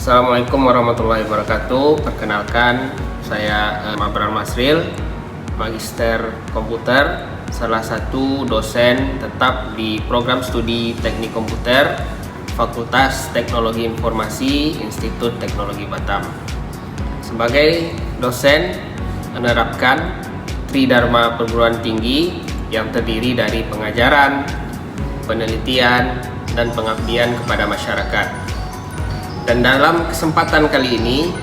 Assalamualaikum warahmatullahi wabarakatuh. Perkenalkan, saya Mabran Masril, Magister Komputer, salah satu dosen tetap di program studi Teknik Komputer, Fakultas Teknologi Informasi, Institut Teknologi Batam. Sebagai dosen menerapkan Tridharma Perguruan Tinggi yang terdiri dari pengajaran, penelitian, dan pengabdian kepada masyarakat. Dan dalam kesempatan kali ini,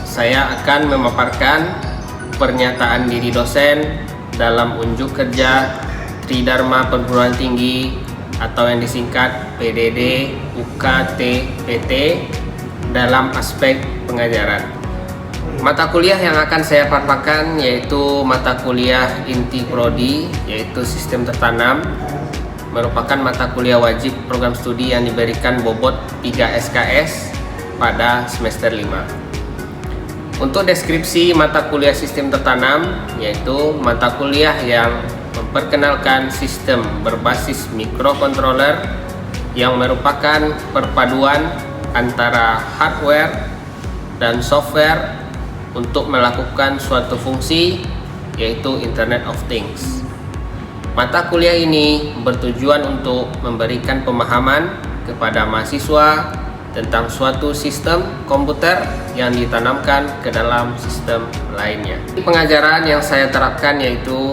saya akan memaparkan pernyataan diri dosen dalam unjuk kerja Tridharma Perguruan Tinggi atau yang disingkat PDD UKT-PT dalam aspek pengajaran. Mata kuliah yang akan saya paparkan yaitu mata kuliah inti prodi, yaitu sistem tertanam, merupakan mata kuliah wajib program studi yang diberikan bobot 3 SKS pada semester 5. Untuk deskripsi mata kuliah sistem tertanam, yaitu mata kuliah yang memperkenalkan sistem berbasis microcontroller yang merupakan perpaduan antara hardware dan software untuk melakukan suatu fungsi, yaitu Internet of Things. Mata kuliah ini bertujuan untuk memberikan pemahaman kepada mahasiswa tentang suatu sistem komputer yang ditanamkan ke dalam sistem lainnya. Pengajaran yang saya terapkan yaitu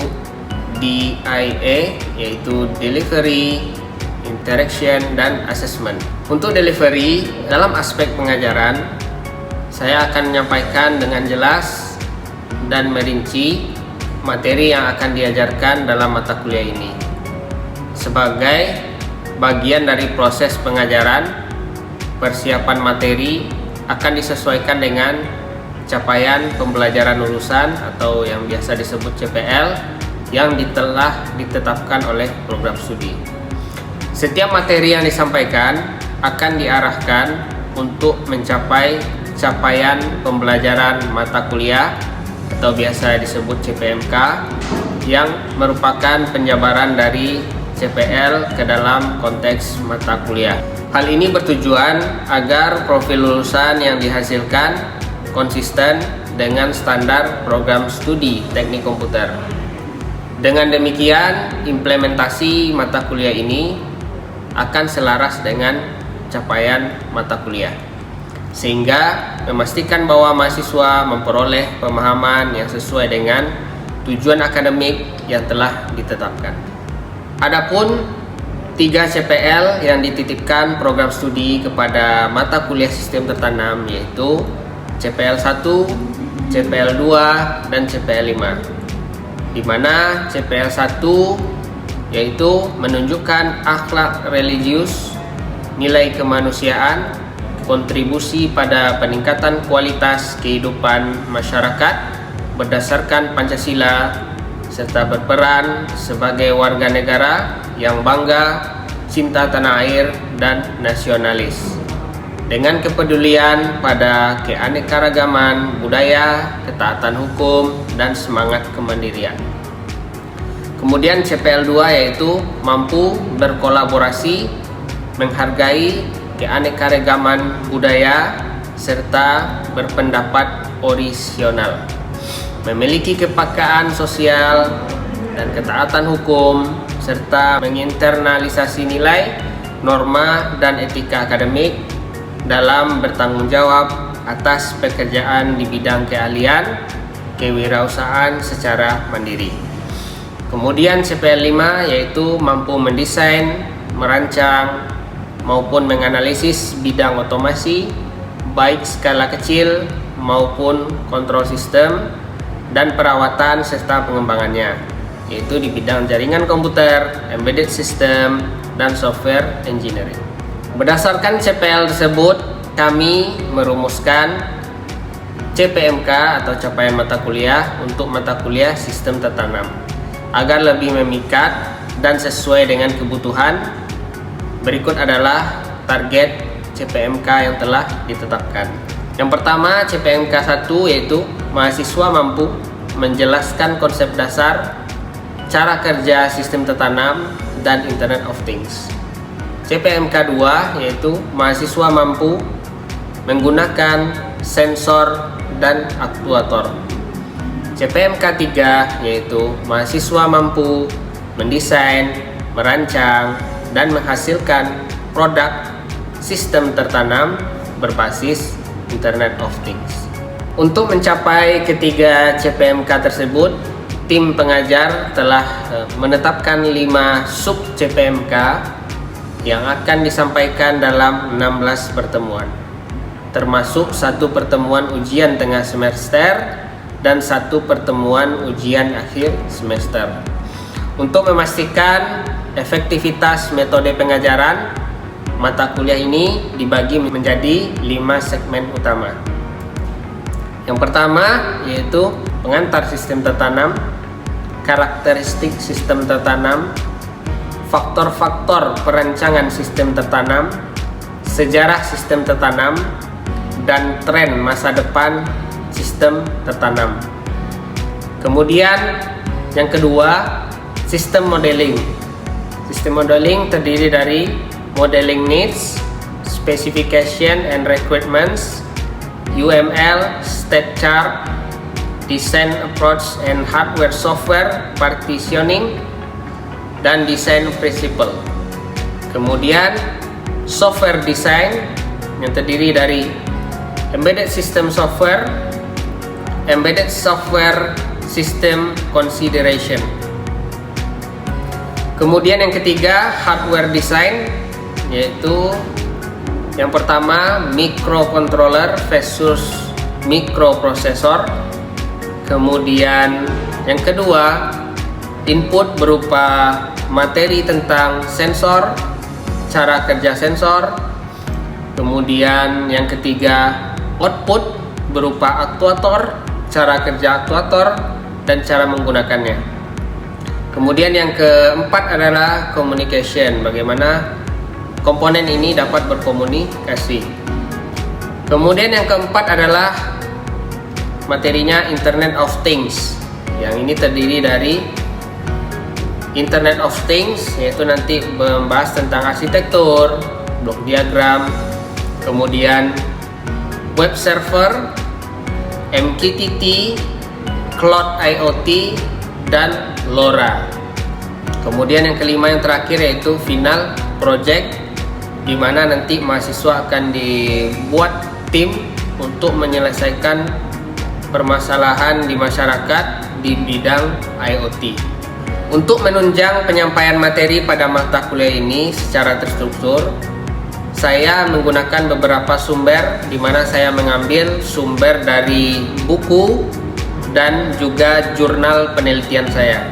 DIA, yaitu Delivery, Interaction, dan Assessment. Untuk delivery, dalam aspek pengajaran, saya akan menyampaikan dengan jelas dan merinci materi yang akan diajarkan dalam mata kuliah ini. Sebagai bagian dari proses pengajaran, persiapan materi akan disesuaikan dengan capaian pembelajaran lulusan atau yang biasa disebut CPL yang telah ditetapkan oleh program studi. Setiap materi yang disampaikan akan diarahkan untuk mencapai capaian pembelajaran mata kuliah atau biasa disebut CPMK, yang merupakan penjabaran dari CPL ke dalam konteks mata kuliah. Hal ini bertujuan agar profil lulusan yang dihasilkan konsisten dengan standar program studi teknik komputer. Dengan demikian, implementasi mata kuliah ini akan selaras dengan capaian mata kuliah, sehingga memastikan bahwa mahasiswa memperoleh pemahaman yang sesuai dengan tujuan akademik yang telah ditetapkan. Adapun 3 CPL yang dititipkan program studi kepada mata kuliah sistem tertanam yaitu CPL 1, CPL 2, dan CPL 5. Di mana CPL 1 yaitu menunjukkan akhlak religius, nilai kemanusiaan, kontribusi pada peningkatan kualitas kehidupan masyarakat berdasarkan Pancasila, serta berperan sebagai warga negara yang bangga, cinta tanah air, dan nasionalis, dengan kepedulian pada keanekaragaman budaya, ketaatan hukum, dan semangat kemandirian. Kemudian CPL 2 yaitu mampu berkolaborasi, menghargai keanekaragaman budaya, serta berpendapat orisinal, memiliki kepekaan sosial dan ketaatan hukum, serta menginternalisasi nilai, norma, dan etika akademik dalam bertanggung jawab atas pekerjaan di bidang keahlian, kewirausahaan secara mandiri. Kemudian CPL 5 yaitu mampu mendesain, merancang, maupun menganalisis bidang otomasi, baik skala kecil maupun kontrol sistem dan perawatan serta pengembangannya, yaitu di bidang jaringan komputer, embedded system, dan software engineering. Berdasarkan CPL tersebut, kami merumuskan CPMK atau capaian mata kuliah untuk mata kuliah sistem tertanam agar lebih memikat dan sesuai dengan kebutuhan. Berikut adalah target CPMK yang telah ditetapkan. Yang pertama, CPMK 1 yaitu mahasiswa mampu menjelaskan konsep dasar, cara kerja sistem tertanam, dan Internet of Things. CPMK 2 yaitu mahasiswa mampu menggunakan sensor dan aktuator. CPMK 3 yaitu mahasiswa mampu mendesain, merancang, dan menghasilkan produk sistem tertanam berbasis Internet of Things. Untuk mencapai ketiga CPMK tersebut, tim pengajar telah menetapkan 5 sub CPMK yang akan disampaikan dalam 16 pertemuan, termasuk 1 pertemuan ujian tengah semester dan 1 pertemuan ujian akhir semester. Untuk memastikan efektivitas metode pengajaran, mata kuliah ini dibagi menjadi 5 segmen utama. Yang pertama yaitu pengantar sistem tertanam, karakteristik sistem tertanam, faktor-faktor perancangan sistem tertanam, sejarah sistem tertanam, dan tren masa depan sistem tertanam. Kemudian yang kedua, sistem modeling. Sistem modeling terdiri dari modeling needs, specification and requirements, UML, state chart, design approach and hardware software partitioning, dan design principle. Kemudian software design yang terdiri dari embedded system software, embedded software system consideration. Kemudian yang ketiga, hardware design, yaitu yang pertama microcontroller versus microprocessor. Kemudian yang kedua, input berupa materi tentang sensor, cara kerja sensor. Kemudian yang ketiga, output berupa aktuator, cara kerja aktuator, dan cara menggunakannya. Kemudian yang keempat adalah communication, bagaimana komponen ini dapat berkomunikasi. Kemudian yang keempat adalah materinya Internet of Things. Yang ini terdiri dari Internet of Things, yaitu nanti membahas tentang arsitektur, blok diagram, kemudian web server, MQTT, Cloud IoT, dan LoRa. Kemudian yang kelima yang terakhir yaitu final project, di mana nanti mahasiswa akan dibuat tim untuk menyelesaikan permasalahan di masyarakat di bidang IoT. Untuk menunjang penyampaian materi pada mata kuliah ini secara terstruktur, saya menggunakan beberapa sumber, di mana saya mengambil sumber dari buku dan juga jurnal penelitian saya.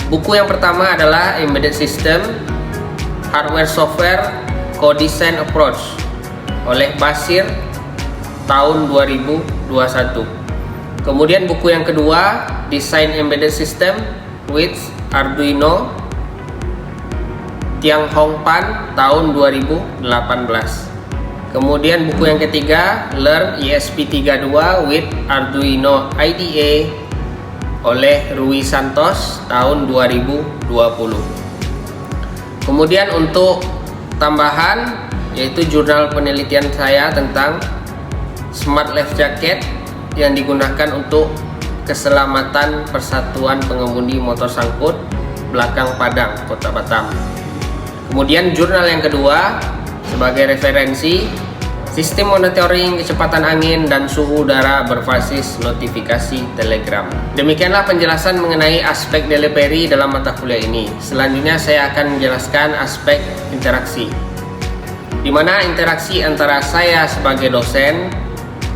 Buku yang pertama adalah Embedded System, Hardware Software, Co-Design Approach oleh Basir tahun 2021. Kemudian buku yang kedua, Design Embedded System with Arduino, Tiang Hong Pan tahun 2018. Kemudian buku yang ketiga, Learn ESP32 with Arduino IDE oleh Rui Santos tahun 2020. Kemudian untuk tambahan yaitu jurnal penelitian saya tentang Smart Life Jacket yang digunakan untuk keselamatan Persatuan Pengemudi Motor Sangkut Belakang Padang, Kota Batam. Kemudian jurnal yang kedua sebagai referensi, sistem monitoring kecepatan angin dan suhu udara berbasis notifikasi Telegram. Demikianlah penjelasan mengenai aspek delivery dalam mata kuliah ini. Selanjutnya saya akan menjelaskan aspek interaksi, di mana interaksi antara saya sebagai dosen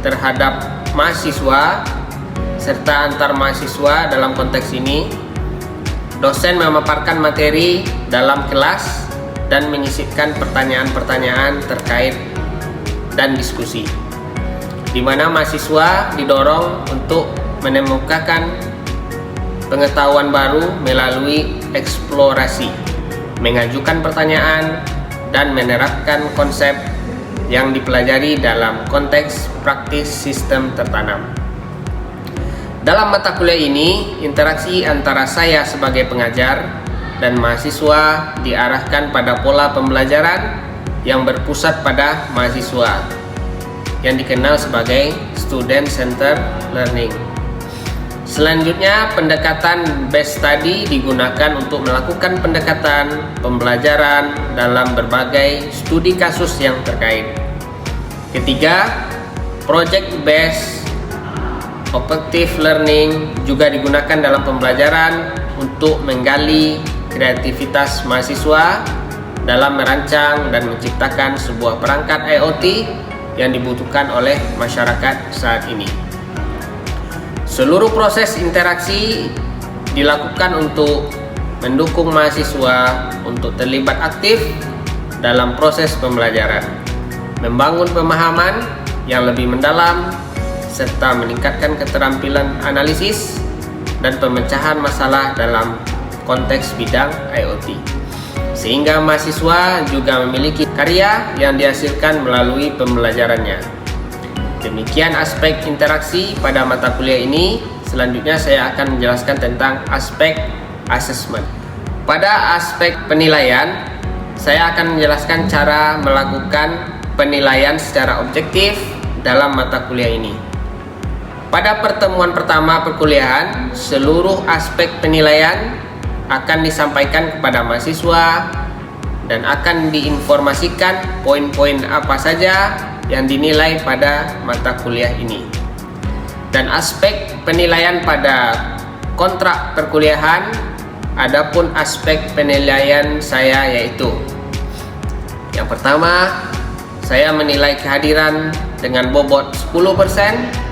terhadap mahasiswa serta antar mahasiswa. Dalam konteks ini, dosen memaparkan materi dalam kelas dan menyisipkan pertanyaan-pertanyaan terkait dan diskusi, di mana mahasiswa didorong untuk menemukan pengetahuan baru melalui eksplorasi, mengajukan pertanyaan, dan menerapkan konsep yang dipelajari dalam konteks praktis sistem tertanam. Dalam mata kuliah ini, interaksi antara saya sebagai pengajar dan mahasiswa diarahkan pada pola pembelajaran yang berpusat pada mahasiswa, yang dikenal sebagai Student Centered Learning. Selanjutnya, pendekatan base study digunakan untuk melakukan pendekatan pembelajaran dalam berbagai studi kasus yang terkait. Ketiga, project based objective learning juga digunakan dalam pembelajaran untuk menggali kreativitas mahasiswa dalam merancang dan menciptakan sebuah perangkat IoT yang dibutuhkan oleh masyarakat saat ini. Seluruh proses interaksi dilakukan untuk mendukung mahasiswa untuk terlibat aktif dalam proses pembelajaran, membangun pemahaman yang lebih mendalam, serta meningkatkan keterampilan analisis dan pemecahan masalah dalam konteks bidang IoT, sehingga mahasiswa juga memiliki karya yang dihasilkan melalui pembelajarannya. Demikian aspek interaksi pada mata kuliah ini. Selanjutnya saya akan menjelaskan tentang aspek assessment. Pada aspek penilaian, saya akan menjelaskan cara melakukan penilaian secara objektif dalam mata kuliah ini. Pada pertemuan pertama perkuliahan, seluruh aspek penilaian akan disampaikan kepada mahasiswa dan akan diinformasikan poin-poin apa saja yang dinilai pada mata kuliah ini. Dan aspek penilaian pada kontrak perkuliahan, adapun aspek penilaian saya yaitu: yang pertama, saya menilai kehadiran dengan bobot 10%,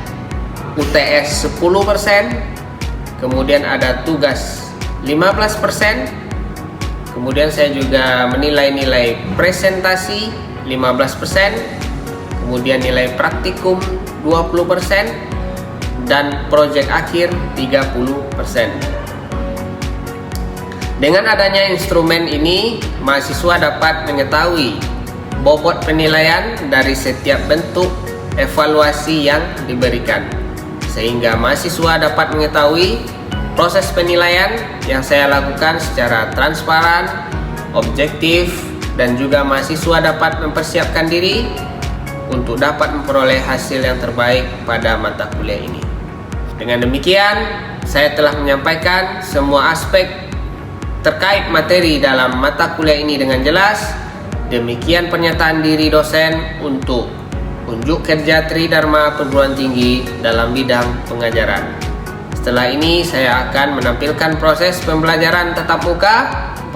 UTS 10%, kemudian ada tugas 15%, kemudian saya juga menilai nilai presentasi 15%, kemudian nilai praktikum 20%, dan proyek akhir 30%. Dengan adanya instrumen ini, mahasiswa dapat mengetahui bobot penilaian dari setiap bentuk evaluasi yang diberikan, sehingga mahasiswa dapat mengetahui proses penilaian yang saya lakukan secara transparan, objektif, dan juga mahasiswa dapat mempersiapkan diri untuk dapat memperoleh hasil yang terbaik pada mata kuliah ini. Dengan demikian, saya telah menyampaikan semua aspek terkait materi dalam mata kuliah ini dengan jelas. Demikian pernyataan diri dosen untuk unjuk kerja Tridharma Perguruan Tinggi dalam bidang pengajaran. Setelah ini saya akan menampilkan proses pembelajaran tatap muka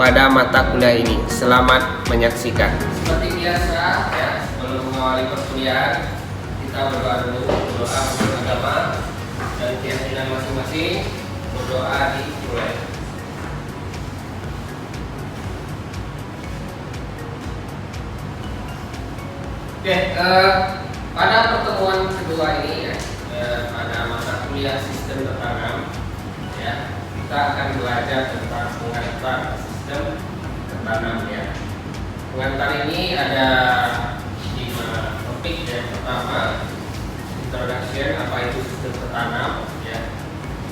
pada mata kuliah ini. Selamat menyaksikan. Seperti biasa ya, sebelum mengawali perkuliahan, kita berdoa dulu, berdoa untuk agama dan keyakinan masing-masing. Berdoa dimulai. Oke, pada pertemuan kedua ini ya, pada mata kuliah sistem tertanam ya, kita akan belajar tentang pengantar sistem tertanam ya. Pengantar ini ada 5 topik ya. Pertama, introduction, apa itu sistem tertanam ya.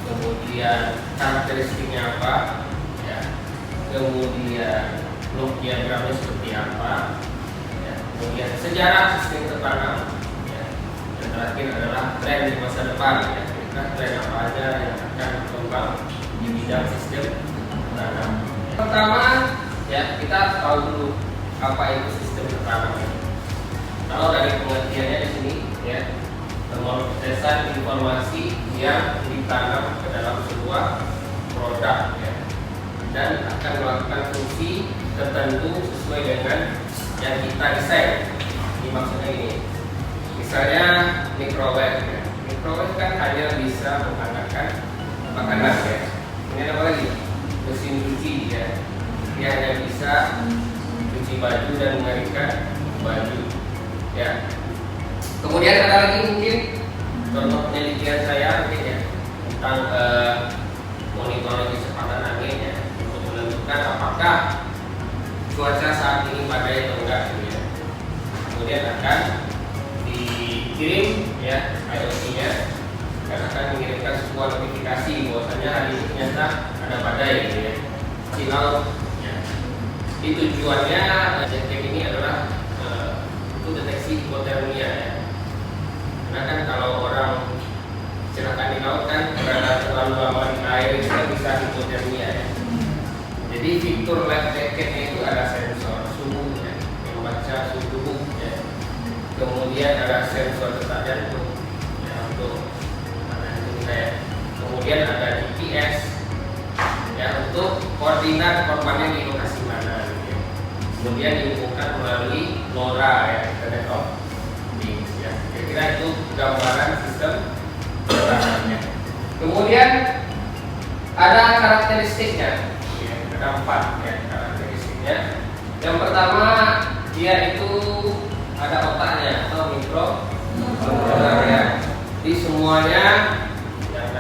Kemudian karakteristiknya apa ya. Kemudian blok diagramnya seperti apa. Kemudian sejarah sistem tertanam ya. Dan terakhir adalah tren di masa depan ya. Kira-kira tren apa aja yang akan berkembang di bidang sistem tertanam. Pertama ya, kita tahu dulu apa itu sistem tertanam ya. Kalau dari pengertiannya di sini ya, pemrosesan informasi yang ditanam ke dalam sebuah produk ya, dan akan melakukan fungsi tertentu sesuai dengan yang kita desain. Ini maksudnya ini. Misalnya microwave ya. Microwave kan hanya bisa menghangatkan makanan ya. Ini ada apa lagi? Mesin cuci ya. Dia hanya bisa cuci baju dan mengeringkan baju ya. Kemudian ada lagi mungkin contoh penelitian saya mungkin ya, tentang monitoring kecepatan angin ya, untuk menentukan apakah cuaca saat ini badai atau enggak gitu ya. Kemudian akan dikirim ya IoT-nya, dan akan mengirimkan sebuah notifikasi bahwasanya hari ini ternyata ada badai gitu ya. Silau ya. Di tujuannya jetpack ini adalah untuk deteksi hipotermia ya. karena kan kalau orang kecelakaan di laut kan karena terlalu lama di air itu kan bisa hipotermia ya. Jadi fitur life jacketnya itu ada sensor suhu ya, membaca suhu tubuh ya. Kemudian ada sensor detak jantung ya, untuk kemudian ada GPS ya, untuk koordinat korbannya di lokasi mana gitu ya. Kemudian dihubungkan melalui LoRa ya, Internet of Things ya. Kira-kira itu gambaran sistem pertahanannya. Kemudian ada karakteristiknya ya, ada 4 ya karakteristiknya. Yang pertama, dia itu ada otaknya atau mikrokontroler ya. Jadi semuanya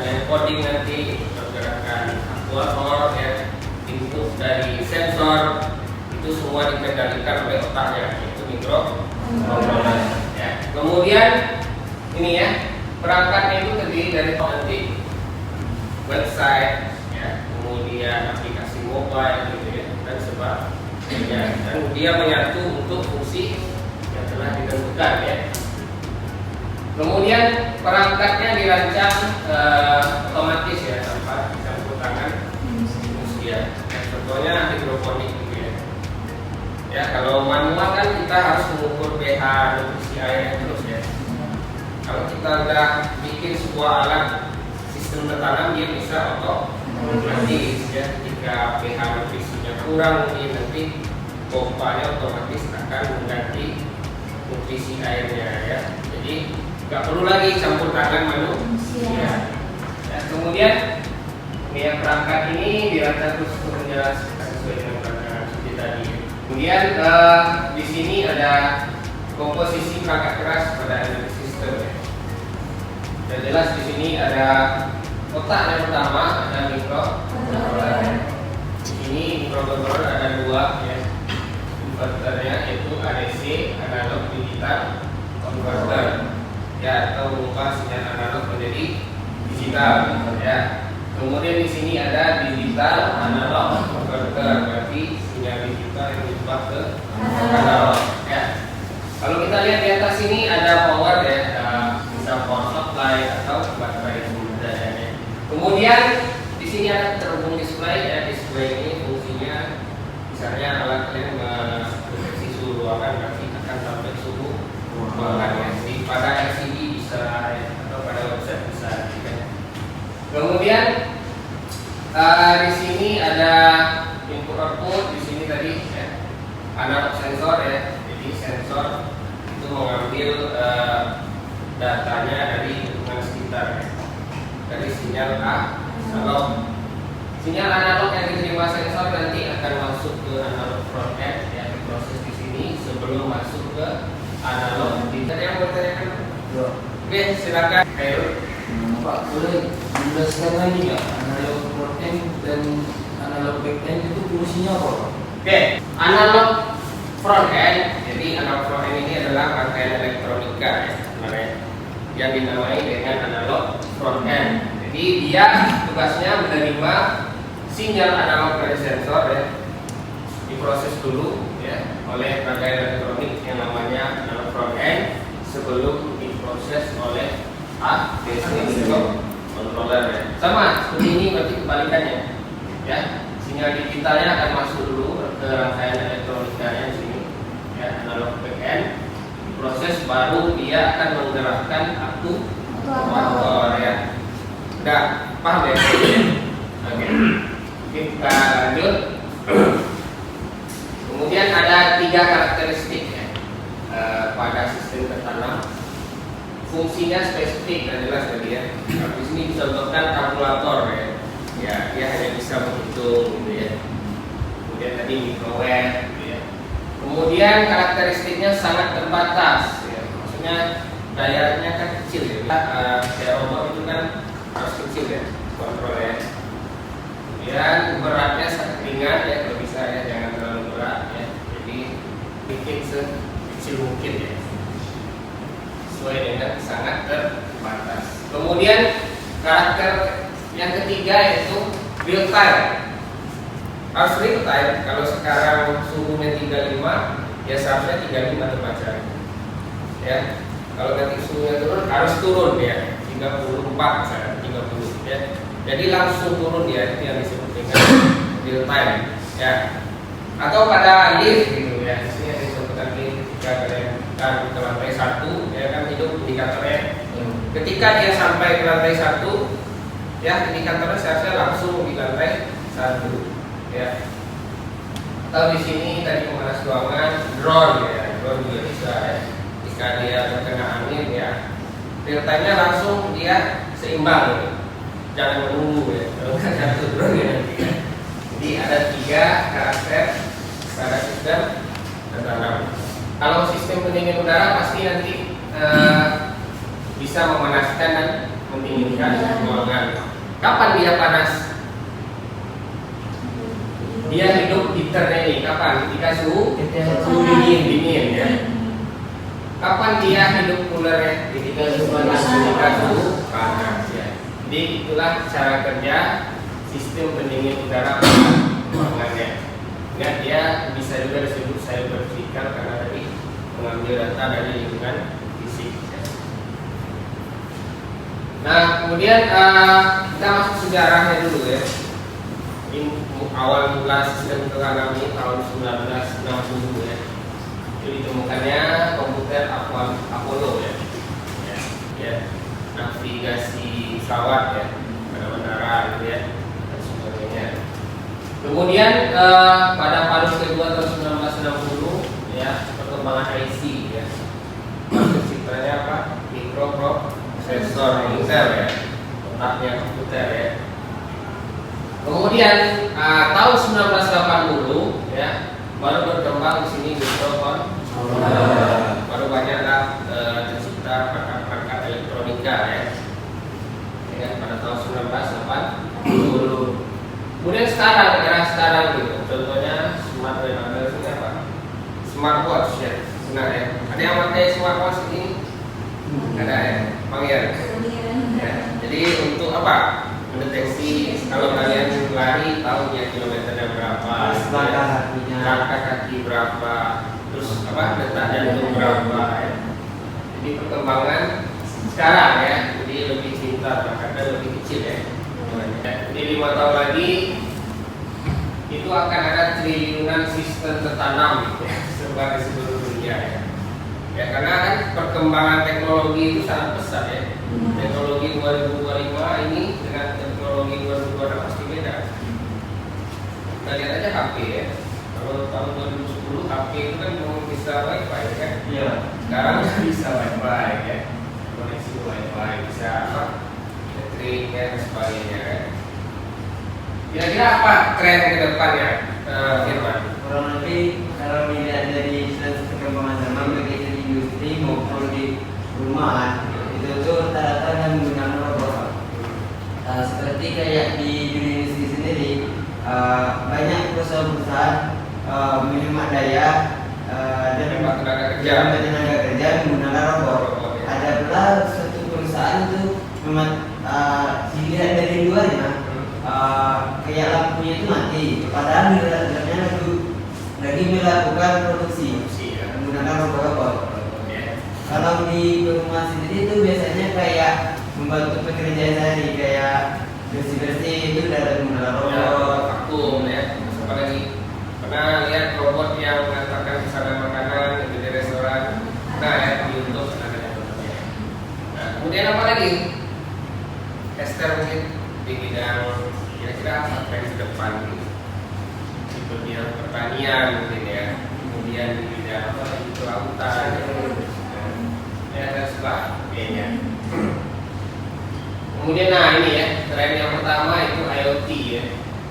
yang coding nanti pergerakan aktuator ya, input dari sensor itu semua dikendalikan oleh otaknya, itu mikrokontroler ya. Kemudian ini ya, perangkatnya itu terdiri dari nanti website ya, kemudian aplikasi mobile gitu ya, dan sebagainya, dan dia menyatu untuk fungsi yang telah ditentukan ya. Kemudian perangkatnya dirancang otomatis ya, tanpa campur tangan manusia. Contohnya hidroponik gitu ya. Ya kalau manual kan kita harus mengukur pH nutrisi airnya terus ya. Kalau kita udah bikin sebuah alat sistem bertanam, dia bisa otomatis ya. Ketika pH nutrisinya kurang, mungkin nanti pompanya otomatis akan mengganti nutrisi airnya ya. Jadi nggak perlu lagi campur tangan manusia. Ya, kemudian ini yang perangkat ini dirancang terus menjelas sesuai dengan perangkat seperti tadi. Kemudian di sini ada komposisi perangkat keras pada energi sistem. Ya. Dan jelas di sini ada otak yang pertama, ada mikrokontroler. Ini mikrokontroler ada 2 ya. Inverternya yaitu ADC, analog digital converter. Ya, atau mengubah sinyal analog menjadi digital ya. Kemudian di sini ada digital analog converter, berarti sinyal digital yang diubah ke analog ya. Kalau kita lihat di atas ini ada power ya, bisa power supply atau baterai sebenarnya ya. Kemudian di sini ada terhubung display ya. Display ini fungsinya misalnya alat yang mendeteksi suhu ruangan, berarti akan sampai suhu ruangan ya. Pada LCD bisa ya, atau pada website bisa ya. Kemudian di sini ada input output, di sini tadi ya, analog sensor ya. Jadi sensor itu mengambil datanya dari lingkungan sekitar ya. Dari sinyal analog. Sinyal analog yang diterima sensor nanti akan masuk ke analog front end ya, diproses di sini sebelum masuk ke analog. Ada yang mau tanyakan? Oke, silakan. Ayo. Pak, boleh dijelaskan lagi nggak analog front end dan analog back end itu fungsinya apa, Pak? Oke, analog front end. Jadi analog front end ini adalah rangkaian elektronika ya, sebenarnya yang dinamai dengan analog front end. Jadi dia tugasnya menerima sinyal analog dari sensor ya, diproses dulu ya oleh rangkaian elektronik yang namanya analog front end sebelum diproses oleh ADC controller ya. Sama seperti ini, berarti kebalikannya ya. Sinyal digitalnya akan masuk dulu ke rangkaian elektronikanya di sini ya, analog back end diproses, baru dia akan menggerakkan aktuator ya. Udah paham ya? Oke. Kita lanjut. Kemudian ada 3 karakteristik ya, pada sistem tertanam. Fungsinya spesifik dan jelas tadi ya. Di sini dicontohkan kalkulator ya. Ya, dia hanya bisa menghitung gitu ya. Kemudian tadi microwave gitu ya. Kemudian karakteristiknya sangat terbatas ya. Maksudnya dayanya kan kecil ya. Kayak robot itu kan harus kecil ya kontrolnya. Kemudian beratnya sangat ringan ya, kalau bisa ya, jangan terlalu berat ya. Jadi bikin sekecil mungkin ya, sesuai dengan sangat terbatas. Kemudian karakter yang ketiga yaitu real time. Harus real time. Kalau sekarang suhunya 35, ya seharusnya 35 terbaca ya. Kalau nanti suhunya turun harus turun ya 34 misalnya 30 ya. Jadi langsung turun ya, itu yang disebut dengan real time ya. Atau pada lift gitu ya. Di sini ada disebutkan lift ketika kalian ke lantai 1 ya kan, hidup indikatornya. Ketika dia sampai ke lantai 1 ya, indikatornya seharusnya langsung di lantai 1 ya. Atau di sini tadi pemanas ruangan, drone ya, drone juga bisa ya. Jika dia terkena angin ya, real time-nya langsung dia seimbang gitu. Jangan menunggu ya, kalau nggak satu drone ya nanti ya. Jadi ada 3 karakter pada sistem tertanam. Kalau sistem pendingin udara pasti nanti bisa memanaskan dan mendinginkan ruangan. Kapan dia panas? Dia hidup heaternya ini kapan? Ketika suhu dingin ya. Kapan dia hidup coolernya? Ketika suhu panas ya. Jadi itulah cara kerja sistem pendingin udara ruangannya. Ingat, dia bisa juga disebut cyberphysical karena tadi mengambil data dari lingkungan fisik ya. Nah kemudian kita masuk sejarahnya dulu ya. Ini awal mula sistem tertanam ini tahun 1960 ya. Itu ditemukannya komputer Apollo ya. Ya, navigasi pesawat ya, pada menara gitu ya, dan sebagainya. Kemudian pada paruh kedua tahun 1960 ya, perkembangan IC ya. Ciptanya apa? Mikroprosesor Intel ya, otaknya komputer ya. Kemudian tahun 1980 ya, baru berkembang di sini mikrofon. Baru banyaklah tercipta perangkat elektronika ya. Pada tahun 1980. Kemudian sekarang, era sekarang gitu. Contohnya smartwatch, ada sini apa? Smartwatch ya. Benar ya. Ada yang pakai smartwatch ini? Ada ya. Panggil. Ya. Jadi untuk apa? Mendeteksi kalau kalian lari tahu ya kilometernya berapa, langkah kaki berapa, terus apa detak jantung berapa ya. Jadi perkembangan sekarang ya, jadi lebih pintar, bahkan lebih kecil ya. Jadi 5 tahun lagi itu akan ada triliunan sistem tertanam gitu ya, sebar di seluruh dunia ya. Ya karena kan perkembangan teknologi itu sangat pesat ya. Teknologi 2025 ini dengan teknologi 2026 pasti beda. Kita lihat aja HP ya. Kalau tahun 2010 HP itu kan belum bisa wifi kan? Iya. Sekarang bisa wifi ya. Koneksi wifi bisa apa? Listrik dan sebagainya kan. Kira-kira apa tren ke depannya, Firman? Kurang lebih kalau dilihat dari perkembangan zaman baik di industri maupun di rumah itu tuh rata-rata yang menggunakan robot. Seperti kayak di dunia industri sendiri banyak perusahaan-perusahaan menghemat daya dan tenaga kerja menggunakan robot. Ada pula suatu perusahaan itu memang dilihat dari luarnya kayak lampunya itu mati, padahal di dalamnya lagi melakukan produksi menggunakan robot. Kalau di rumah sendiri itu biasanya kayak membantu pekerjaan sehari kayak bersih-bersih itu dari menggunakan robot. Vakum ya. Apalagi pernah lihat robot yang mengantarkan pesanan makanan di restoran. Nah ya, di untuk tenaga kerja. Nah, kemudian apa lagi? Esther mungkin di bidang kira-kira apa tren ke depan gitu. Di bidang pertanian mungkin ya. Kemudian di bidang apa lagi kelautan ya dan sebagainya. Kemudian nah ini ya, tren yang pertama itu IoT ya.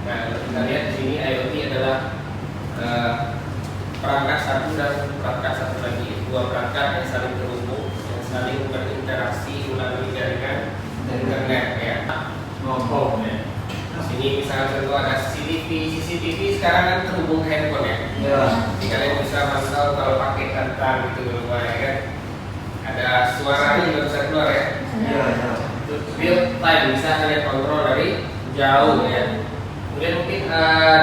Nah, kita lihat di sini IoT adalah perangkat satu dan perangkat satu lagi, dua perangkat yang saling terhubung, yang saling berinteraksi melalui jaringan internet ya. Home ya. Di sini misalnya contoh ada CCTV sekarang kan terhubung ke handphone ya. Ya. Jadi kalian bisa pantau kalau pakai kentang gitu di rumah ya kan. Ada suaranya juga bisa keluar ya. Iya. Itu real time bisa kalian kontrol dari jauh ya. Kemudian mungkin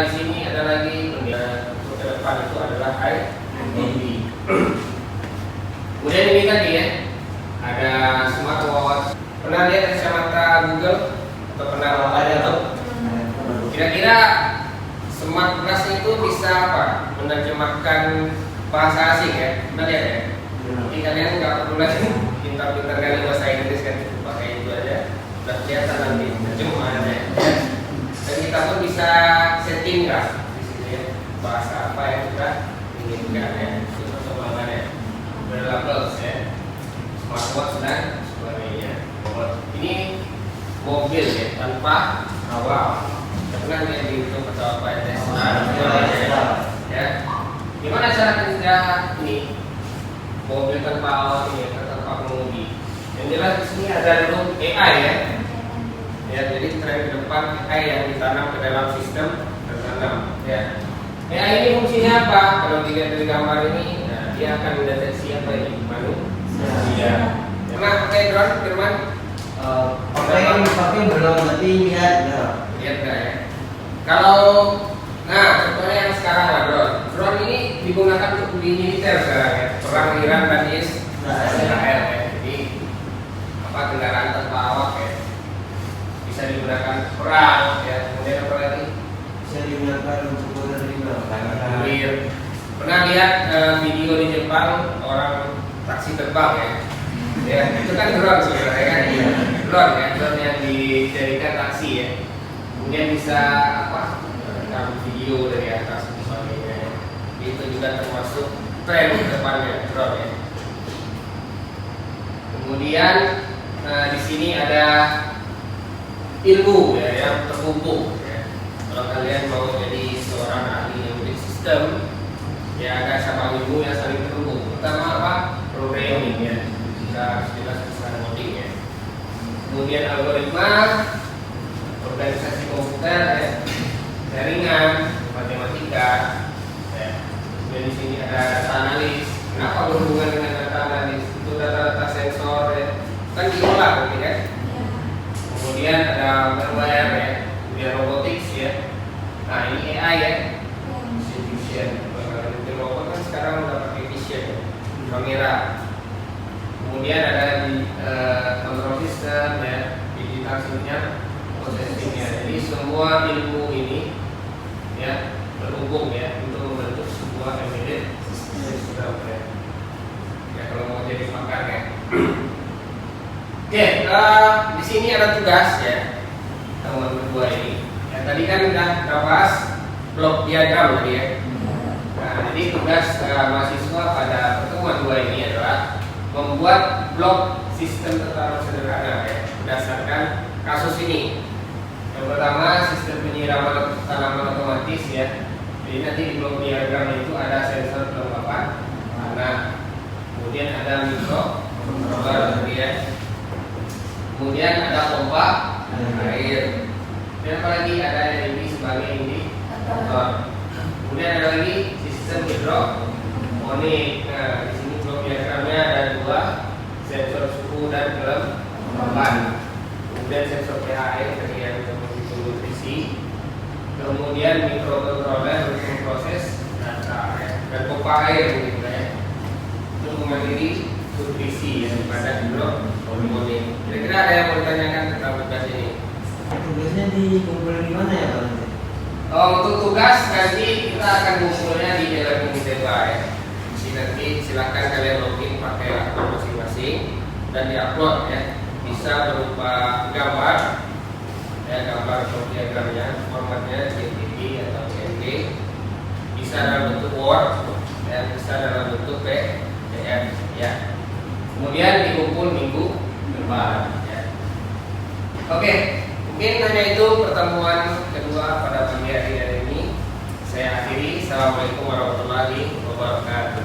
di sini ada lagi untuk ke depan itu adalah IoT. Kemudian ini tadi ya kira-kira smart class itu bisa apa? Menerjemahkan bahasa asing ya, benar ya? Jadi kalian nggak perlu lagi pintar-pintar kali bahasa Inggris kan, pakai itu aja. Udah kelihatan nanti terjemahannya. Ya. Dan kita pun bisa setting kan di sini ya, bahasa apa yang kita inginkan ya, itu perkembangannya. Berlabels ya, smartwatch dan sebagainya. Ini mobil ya, tanpa awal. Pernah lihat di YouTube atau apa ya? Ya. Gimana cara kerja ini mobil tanpa awal ini, tanpa pengemudi? Yang jelas di sini ada dulu AI ya. Ya, jadi tren ke depan AI yang ditanam ke dalam sistem tertanam. Ya. AI ini fungsinya apa? Kalau dilihat dari gambar ini, nah, dia akan mendeteksi apa ini manusia. Pernah pakai drone, Firman? Pakai belum, tapi lihat ya. Lihat nggak ya? Kalau nah contohnya yang sekarang lah drone ini digunakan untuk di militer sekarang ya, perang Iran dan Israel ya. Jadi apa, kendaraan tanpa awak ya, bisa digunakan perang ya. Kemudian apa lagi? Bisa digunakan untuk kurir. Pernah lihat video di Jepang orang taksi terbang ya? Ya itu kan drone sebenarnya kan? Drone ya, drone yang dijadikan taksi ya. Kemudian bisa apa? Rekam video dari atas misalnya. Itu juga termasuk tren ke depannya drone ya. Kemudian di sini ada ilmu ya yang terkumpul ya. Kalau kalian mau jadi seorang ahli yang sistem ya, ada cabang ilmu yang saling terhubung. Pertama apa? Programming ya, jelas bisa coding ya. Kemudian algoritma, organisasi komputer ya, jaringan, matematika ya. Kemudian di sini ada data analis. Kenapa berhubungan dengan data analis? Itu data-data sensor ya, kan diolah berarti kan. Kemudian ada firmware ya, kemudian robotics ya. Nah ini AI ya, vision. Robot kan sekarang udah pakai vision ya, kamera. Kemudian ada di control system ya, digital signal processing ya. Jadi semua ilmu ini ya terhubung ya untuk membentuk sebuah embedded system ya. Ya kalau mau jadi pakar ya. Oke, di sini ada tugas ya, teman kedua ini. Ya, tadi kan udah kita bahas blok diagram tadi ya. Nah, jadi tugas mahasiswa pada pertemuan dua ini adalah membuat blok sistem tertanam sederhana ya, berdasarkan kasus ini. Yang pertama sistem penyiraman tanaman otomatis ya. Jadi nanti di blok diagram itu ada sensor kelembapan tanah, kemudian ada mikrokontroler tadi ya. Kemudian ada pompa air. Dan apalagi ada yang ini sebagai indikator. Kemudian ada lagi sistem hidroponik. Nah, di sini blok diagramnya ada dua, sensor suhu dan kelembapan. Kemudian sensor pH air tadi yang menghitung nutrisi. Kemudian mikrokontroler untuk memproses data ya. Dan pompa air gitu ya, untuk mengakhiri nutrisi yang pada hidroponik. Kira-kira ada yang mau ditanyakan tentang tugas ini? Tugasnya dikumpulin di mana ya Pak? Untuk tugas nanti kita akan ngumpulnya di dalam Uniteba ya. Jadi nanti silakan kalian login pakai akun masing-masing dan diupload ya. Bisa berupa gambar ya, gambar diagramnya, formatnya JPG atau PNG. Bisa dalam bentuk Word ya, bisa dalam bentuk PDF ya. Kemudian dikumpul minggu depan ya. Oke, mungkin hanya itu pertemuan kedua pada pagi hari ini. Saya akhiri. Assalamualaikum warahmatullahi wabarakatuh.